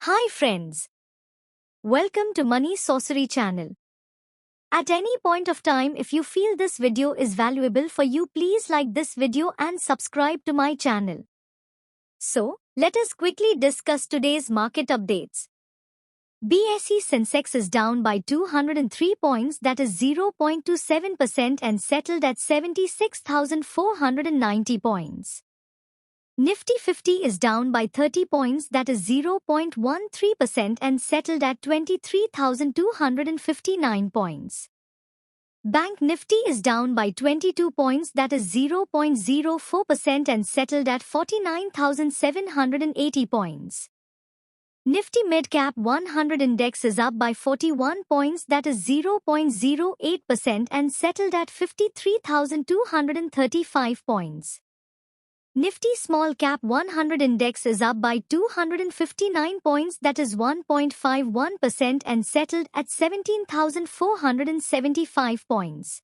Hi friends. Welcome to Money Sorcery channel. At any point of time, if you feel this video is valuable for you, please like this video and subscribe to my channel. So, let us quickly discuss today's market updates. BSE Sensex is down by 203 points, that is 0.27%, and settled at 76,490 points. Nifty 50 is down by 30 points, that is 0.13%, and settled at 23,259 points. Bank Nifty is down by 22 points, that is 0.04%, and settled at 49,780 points. Nifty Midcap 100 Index is up by 41 points, that is 0.08%, and settled at 53,235 points. Nifty Small Cap 100 Index is up by 259 points, that is 1.51%, and settled at 17,475 points.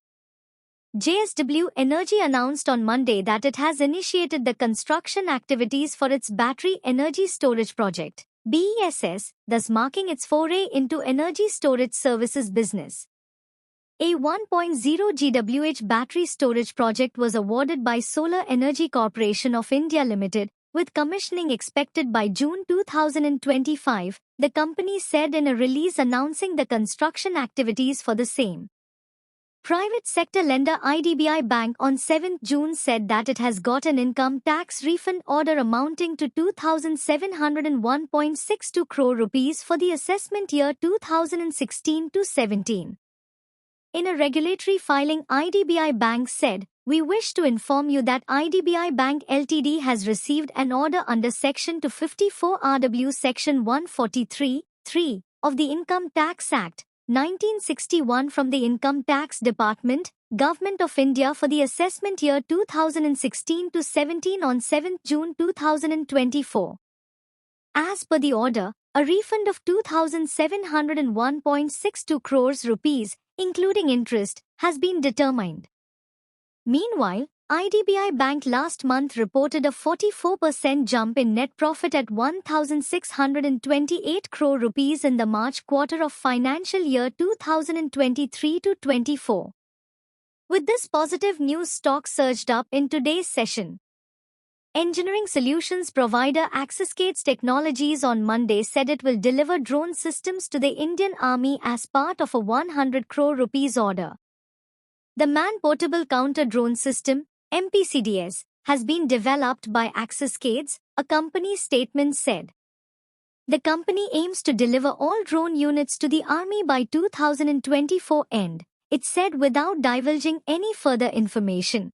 JSW Energy announced on Monday that it has initiated the construction activities for its battery energy storage project, BESS, thus marking its foray into energy storage services business. A 1.0 GWh battery storage project was awarded by Solar Energy Corporation of India Limited, with commissioning expected by June 2025, the company said in a release announcing the construction activities for the same. Private sector lender IDBI Bank on 7 June said that it has got an income tax refund order amounting to 2,701.62 crore rupees for the assessment year 2016-17. In a regulatory filing, IDBI Bank said, "We wish to inform you that IDBI Bank Ltd has received an order under Section 254 RW Section 143(3) of the Income Tax Act, 1961 from the Income Tax Department, Government of India for the assessment year 2016-17 on 7 June 2024. As per the order, a refund of 2,701.62 crores rupees, including interest, has been determined. Meanwhile, IDBI Bank last month reported a 44% jump in net profit at 1,628 crore rupees in the March quarter of financial year 2023-24. With this positive news, stock surged up in today's session. Engineering solutions provider Accesscades Technologies on Monday said it will deliver drone systems to the Indian Army as part of a 100 crore rupees order. The Man-Portable Counter-Drone System, MPCDS, has been developed by Accesscades, a company statement said. The company aims to deliver all drone units to the Army by 2024 end, it said without divulging any further information.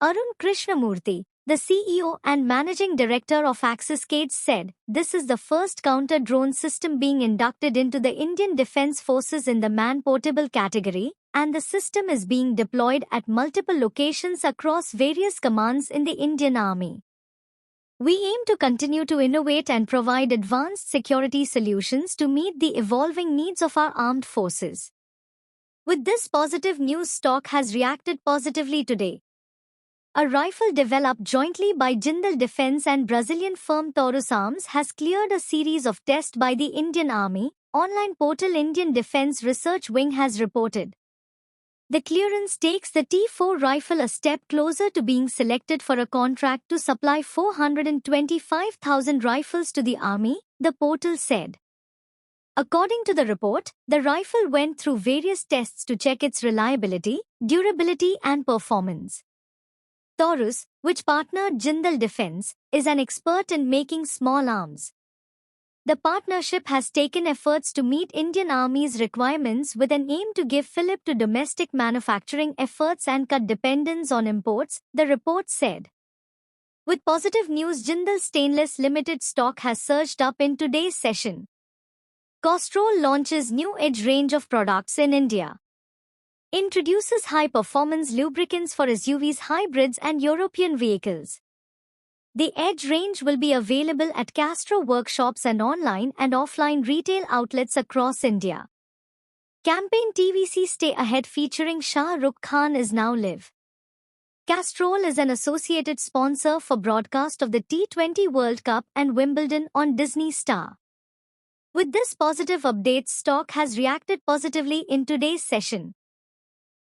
Arun Krishnamurthy, the CEO and Managing Director of Accesscades, said, "This is the first counter-drone system being inducted into the Indian Defence Forces in the man-portable category, and the system is being deployed at multiple locations across various commands in the Indian Army. We aim to continue to innovate and provide advanced security solutions to meet the evolving needs of our armed forces." With this positive news, stock has reacted positively today. A rifle developed jointly by Jindal Defence and Brazilian firm Taurus Arms has cleared a series of tests by the Indian Army, online portal Indian Defence Research Wing has reported. The clearance takes the T4 rifle a step closer to being selected for a contract to supply 425,000 rifles to the Army, the portal said. According to the report, the rifle went through various tests to check its reliability, durability and performance. Taurus, which partnered Jindal Defence, is an expert in making small arms. The partnership has taken efforts to meet Indian Army's requirements with an aim to give fillip to domestic manufacturing efforts and cut dependence on imports, the report said. With positive news, Jindal Stainless Limited stock has surged up in today's session. Castrol launches new Edge range of products in India. Introduces high-performance lubricants for SUVs, hybrids and European vehicles. The Edge range will be available at Castro workshops and online and offline retail outlets across India. Campaign TVC Stay Ahead featuring Shah Rukh Khan is now live. Castrol is an associated sponsor for broadcast of the T20 World Cup and Wimbledon on Disney Star. With this positive update, stock has reacted positively in today's session.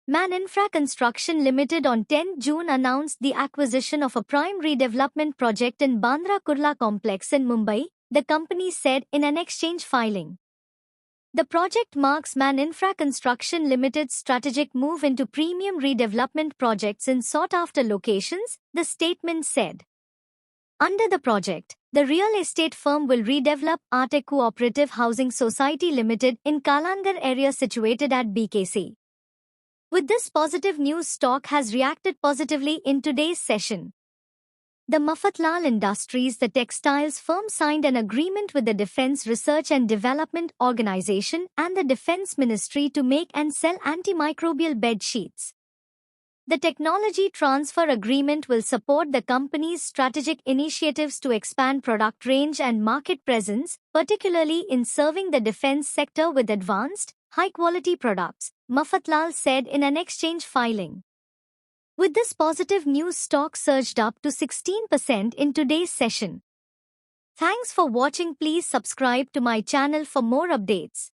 Man Infra Construction Limited on 10 June announced the acquisition of a prime redevelopment project in Bandra Kurla complex in Mumbai, the company said in an exchange filing. The project marks Man Infra Construction Limited's strategic move into premium redevelopment projects in sought-after locations, the statement said. Under the project, the real estate firm will redevelop Arte Cooperative Housing Society Limited in Kalangar area situated at BKC. With this positive news, stock has reacted positively in today's session. The Mafatlal Industries, the textiles firm, signed an agreement with the Defense Research and Development Organization and the Defense Ministry to make and sell antimicrobial bed sheets. The technology transfer agreement will support the company's strategic initiatives to expand product range and market presence, particularly in serving the defense sector with advanced, high-quality products, Mafatlal said in an exchange filing. With this positive news, stock surged up to 16% in today's session. Thanks for watching. Please subscribe to my channel for more updates.